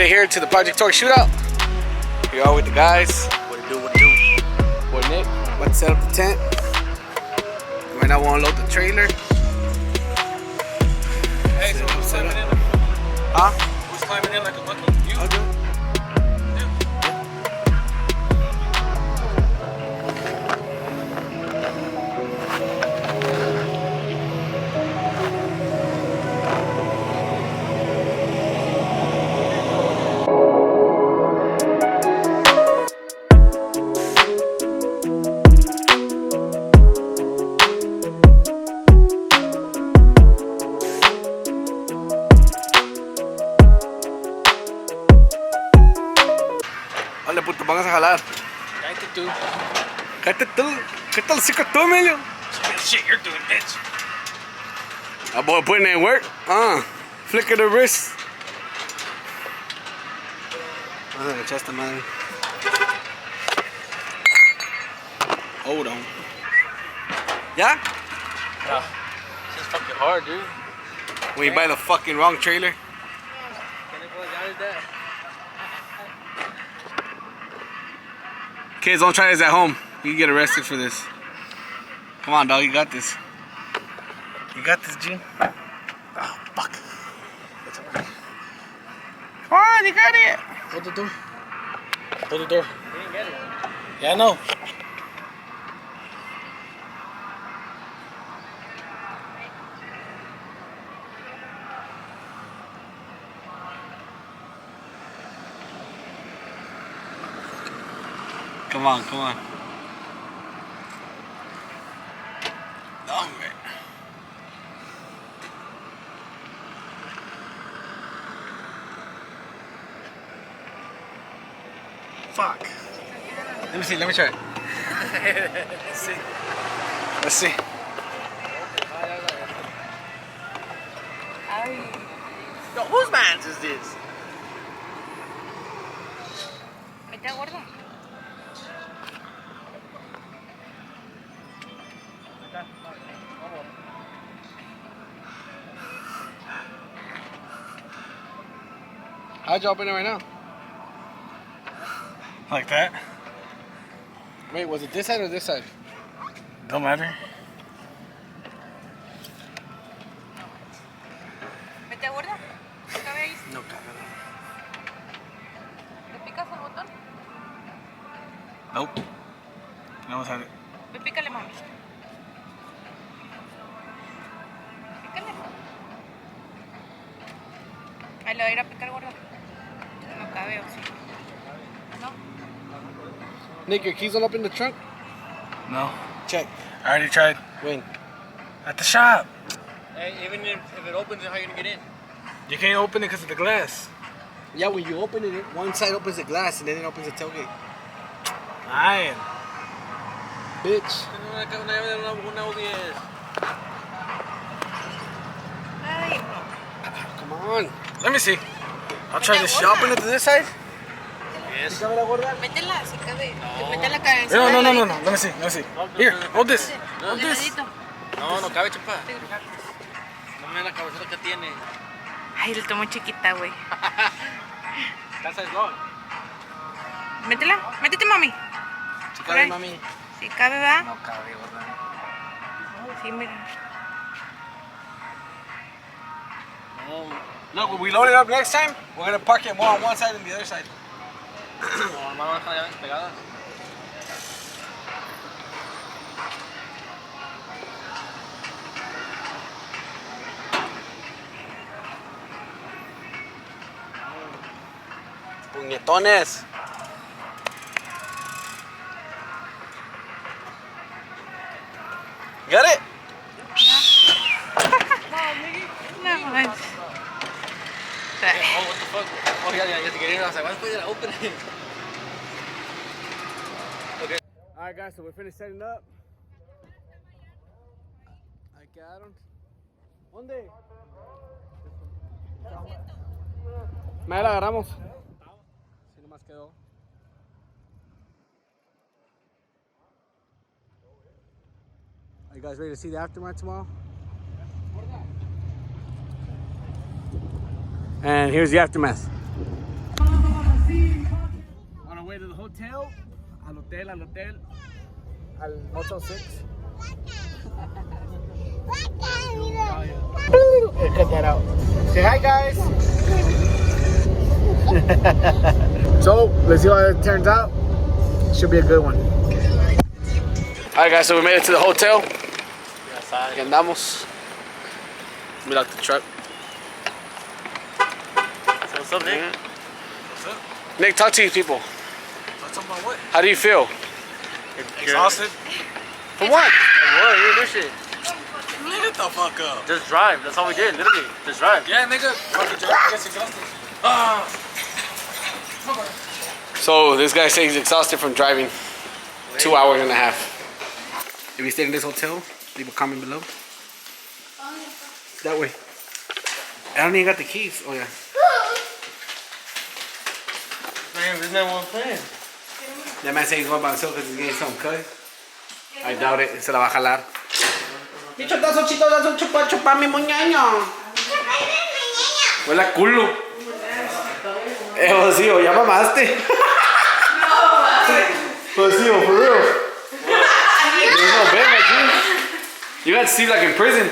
made it here to the Project Torque shootout. Here all with the guys. What it do, what it do? With Nick. About to set up the tent. Right now we'll unload the trailer. Hey, so who's climbing in? Huh? Who's climbing in like a monkey? You? I'll do it. Dale, puto, van a jalar. Cállate tú. Cállate tú. ¿Qué tal si tú, Emilio? Shit, you're doing, bitch. That boy putting in work. Flick of the wrist. Vamos a echar esta madre. Hold on. ¿Ya? This is fucking hard, dude. When you buy the fucking wrong trailer. Kids, don't try this at home. You can get arrested for this. Come on, dog. You got this. You got this, Jim. Oh, fuck. Come on, you got it. Hold the door. Hold the door. You didn't get it. Yeah, I know. Come on, come on. No, man. Fuck. Let me see, let me try it. Let's see. Let's see. Yo, whose man's is this? ¿Está gordo? How'd you open it right now? Like that? Wait, was it this side or this side? Don't matter. ¿Está gordo? ¿Cabe ahí? No, cabrón. ¿Le picas el botón? Nope. No, it. Ve, pícale, mami. Pícale. Ahí le va a ir a picar, gordo. No cabe, o sí. ¿No? Nick, your keys don't open the trunk? No. Check. I already tried. When? At the shop. Hey, even if it opens, how are you gonna get in? You can't open it because of the glass. Yeah, when you open it, one side opens the glass and then it opens the tailgate. Iron. Bitch. Una O.B.S. Ay, no. Come on. Let me see. I'll try this shit. You open it to this side? Yes. Métela, si cabe. Mete la cabeza. No. Let me see. Here, hold this. Hold this. No, no cabe, chapa. No me la cabeza que tiene. Ay, le tomo chiquita, güey. That size long. Métela, métete, mami. Si cabe, mami. Si cabe, ¿verdad? No cabe, gorda. Sí, mira. Look, when we load it up next time, we're gonna park it more on one side than the other side. No, hermano, deja las llaves pegadas. Puñetones. Got it? No manches. Oh, what the fuck? Oh, ya te quería ir a hacer. Después de la open. Okay. Alright, guys, so we're finished setting up. Ahí quedaron. ¿Dónde? Me la agarramos. Si nomás quedó. Are you guys ready to see the aftermath tomorrow? And here's the aftermath. way to the hotel. Al hotel. Al Motel 6. Cut that out. Say hi, guys. So, let's see how it turns out. Should be a good one. Alright, guys, so we made it to the hotel. Aquí andamos. We locked the truck. So what's up, Nick? What's up? Nick, talk to these people. Talk about what? How do you feel? Exhausted? For what? What? You didn't do shit. Get the fuck up. Just drive. That's all we did, literally. Just drive. Yeah, nigga. Fucking drive. Gets exhausted. Ah. So this guy says he's exhausted from driving 2 hours and a half. If you stayed in this hotel, leave a comment below. That way. I don't even got the keys. Oh yeah. Man, this man won't play. That man said he's going by himself because he's getting something cut. I doubt it. Se la va a jalar. Bicho, das un chupa mi muñeño. Huele a culo. Josío, ya mamaste. Josío, for real. There's no bed like you. You got to sleep like in prison.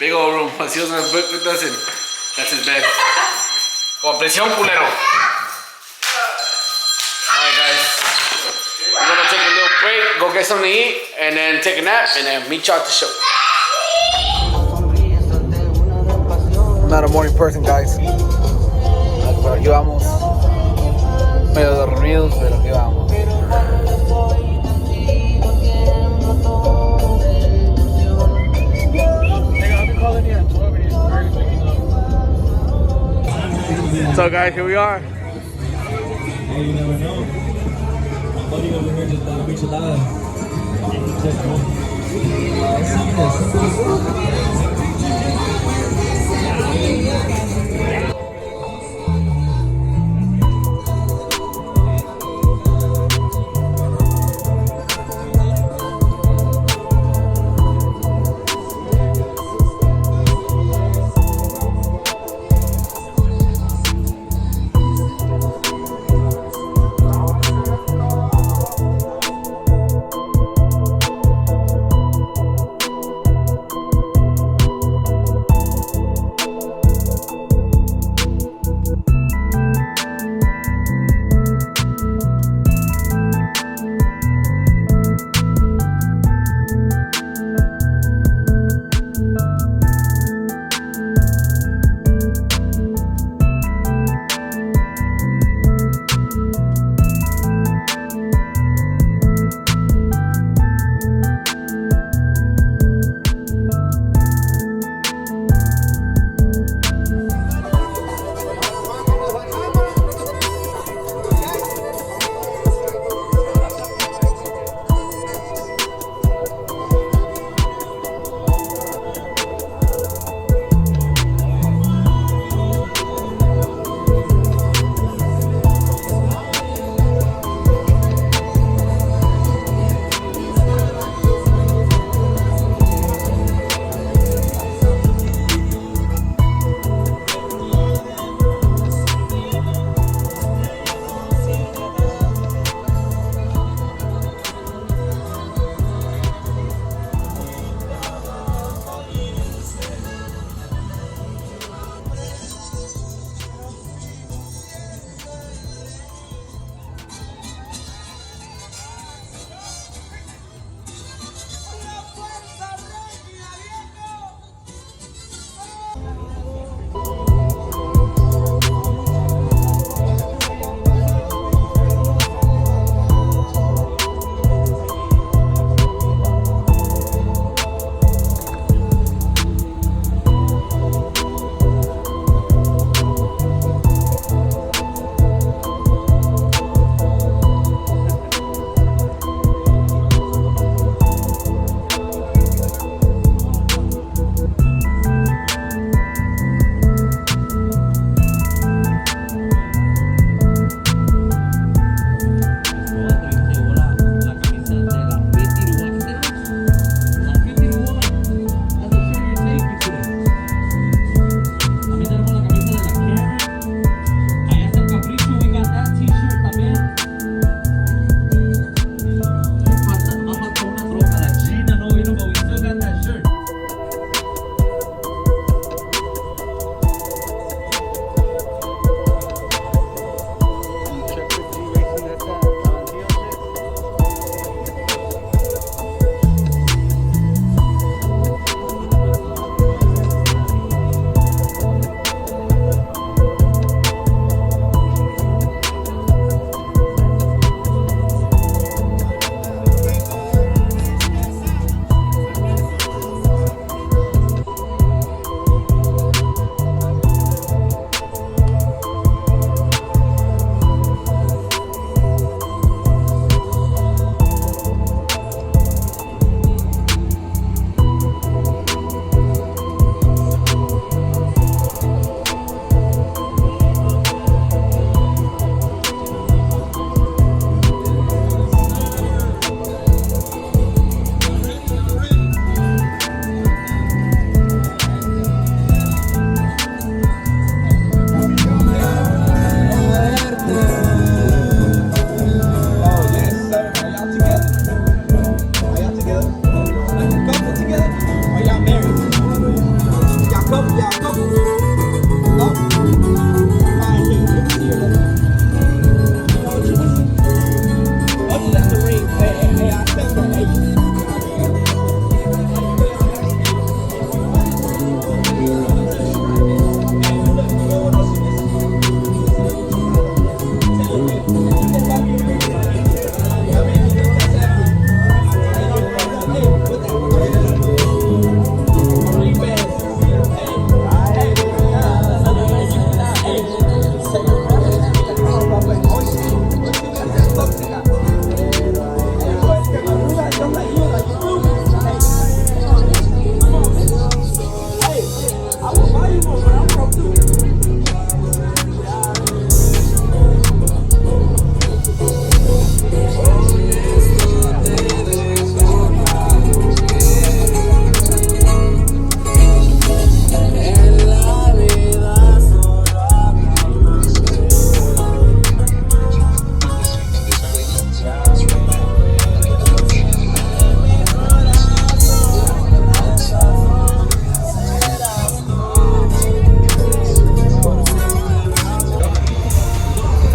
Big old room. Josío's gonna book with us in. That's his bed. Con presión, culero. Alright, guys. We're gonna take a little break, go get something to eat, and then take a nap, and then meet you at the show. I'm not a morning person, guys. Pero aquí vamos. Medio dormidos, pero aquí vamos. So guys, here we are. Hey, you never know. Buddy over here just bought a michelada.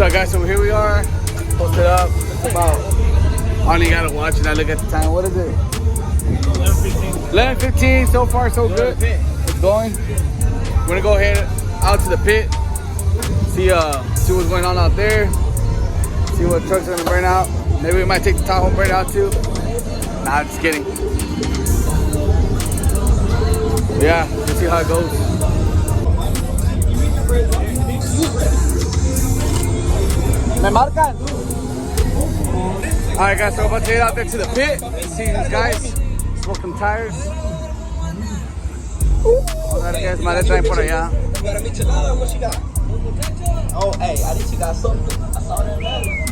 Alright guys, so here we are. Posted up. It's about, I only gotta watch and I look at the time. What is it? 11:15. So far so good. It's going. We're gonna go ahead out to the pit. See what's going on out there. See what trucks are gonna burn out. Maybe we might take the Tahoe and burn it out too. Nah, just kidding. Yeah, let's see how it goes. Me marcan. Alright guys, so we're about to head out there to the pit. See these guys. Smoke some tires. Vamos a ver qué desmadre traen por allá. Oh, hey, I think you got something. I saw that man.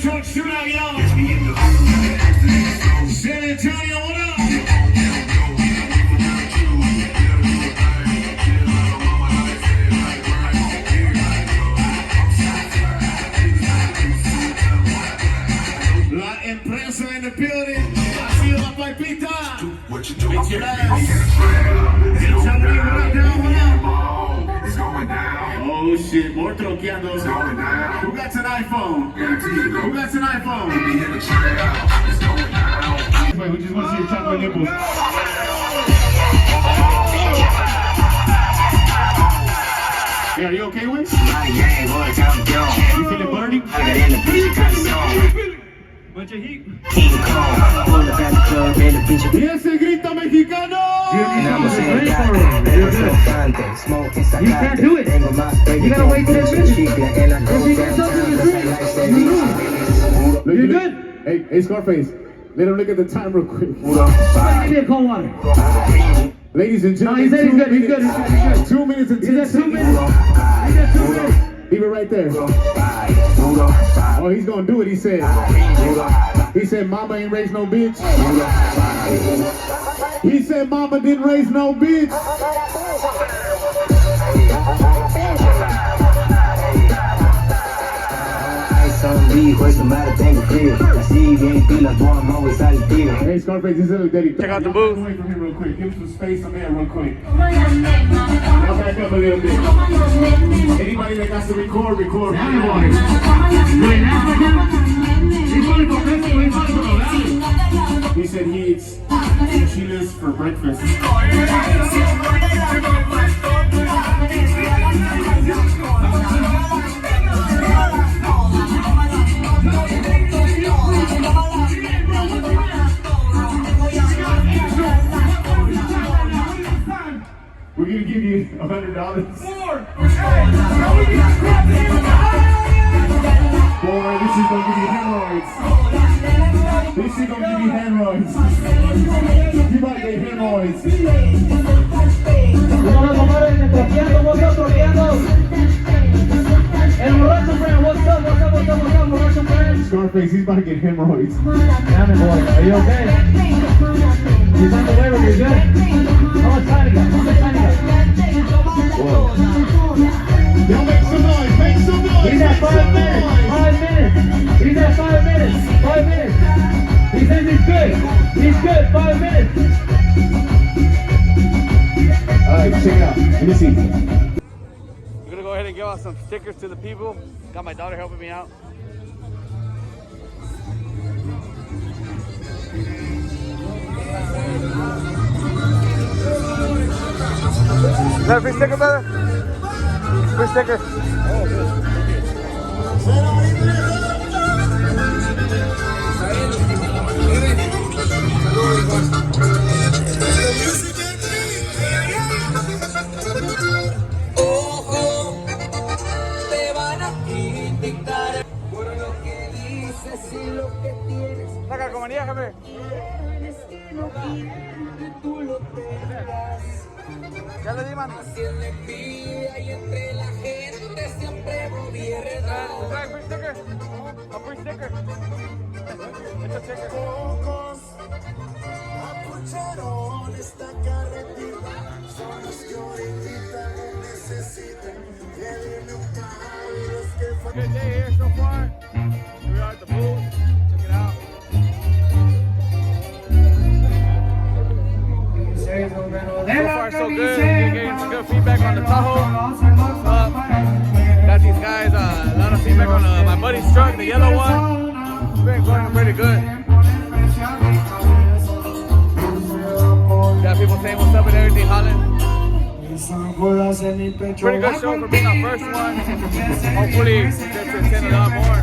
truck shootout, y'all. San Antonio, what up? La empresa in the building. I see you, La Pipita. What you doing? It's your ass. Get somebody right down, what up? Oh shit, more troqueando. Who got an iPhone? Who got an iPhone? Wait, we just want to see your chocolate nipples. Hey, are you okay with? You feeling burning? Bunch of heat. Y ese grita mexicano. You can't do it. You gotta wait till it's finished. You good? Hey, Scarface. Let him look at the time real quick. Give me a cold water. Ladies and gentlemen, no, he's good. He's good. 2 minutes and 10 seconds. He got 2 minutes. Leave it right there. Oh, he's gonna do it, he said. He said, mama ain't raised no bitch. He said, mama didn't raise no bitch. Hey, Scarface, he's little daddy. Check out the booth. Wait for him real quick. Give him some space on there real quick. I'll back up a little bit. Anybody that got to record. He said he eats enchiladas for breakfast. We're gonna give you $100. Boy, this is gonna give you hemorrhoids. This is gonna give you hemorrhoids. You might get hemorrhoids. Scarface, he's about to get hemorrhoids. Damn it, boy. Are you okay? He's on the way with you, good? How much time you got? Whoa. Y'all make some noise, make some noise. He's at 5 minutes. 5 minutes. He's at 5 minutes. 5 minutes. He says he's good. He's good. 5 minutes. Alright, check it out. Let me see. We're gonna go ahead and give out some stickers to the people. Got my daughter helping me out. Is that a free sticker, brother? Free sticker. Ojo, te van a criticar por lo que dices y lo que tienes. Saca, comanía, jefe. Tú lo tengas. Ya le di, man. Así es la envidia y entre la gente siempre gobierna. Trae free sticker. A free sticker. It's a sticker. Pocos apucharon esta carretera. Son los que ahorita no necesitan. Pedirle un carro y los que Good day here so far. We are at the booth. Check it out. So far, so good. We're getting some good feedback on the Tahoe. Got these guys, a lot of feedback on my buddy's truck, the yellow one. Been going pretty good. Got people saying what's up and everything, hollering. Pretty good show for being our first one. Hopefully, get to attend a lot more.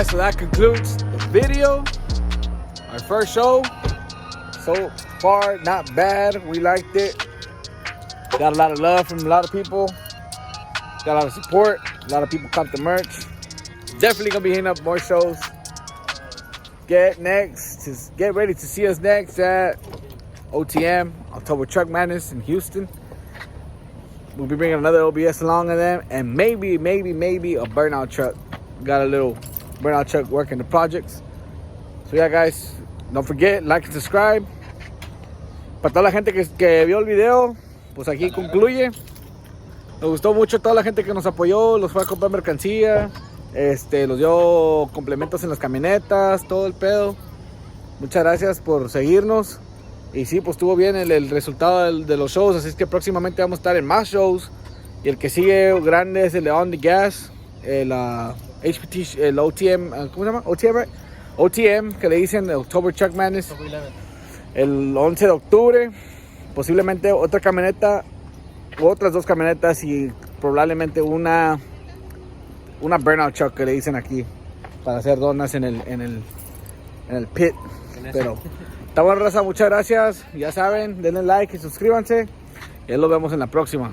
guys, so that concludes the video. Our first show. So far, not bad. We liked it. Got a lot of love from a lot of people. Got a lot of support. A lot of people caught the merch. Definitely gonna be hitting up more shows. Get ready to see us next at OTM, October Truck Madness in Houston. We'll be bringing another O.B.S. along with them, and maybe a burnout truck. Got a little burnout truck working the projects. So yeah, guys, don't forget, like and subscribe. Para toda la gente que vio el video, pues aquí concluye. Nos gustó mucho toda la gente que nos apoyó, los fue a comprar mercancía, los dio complementos en las camionetas, todo el pedo. Muchas gracias por seguirnos. Y sí, pues estuvo bien el resultado de los shows, así es que próximamente vamos a estar en más shows. Y el que sigue grande es el de On The Gas, el HPT, el OTM, ¿cómo se llama? OTM, right? OTM, que le dicen October Truck Madness. El 11 de octubre, posiblemente otra camioneta, otras dos camionetas y probablemente una burnout truck que le dicen aquí, para hacer donas en el pit. Pero está bueno, raza, muchas gracias. Ya saben, denle like y suscríbanse. Y nos vemos en la próxima.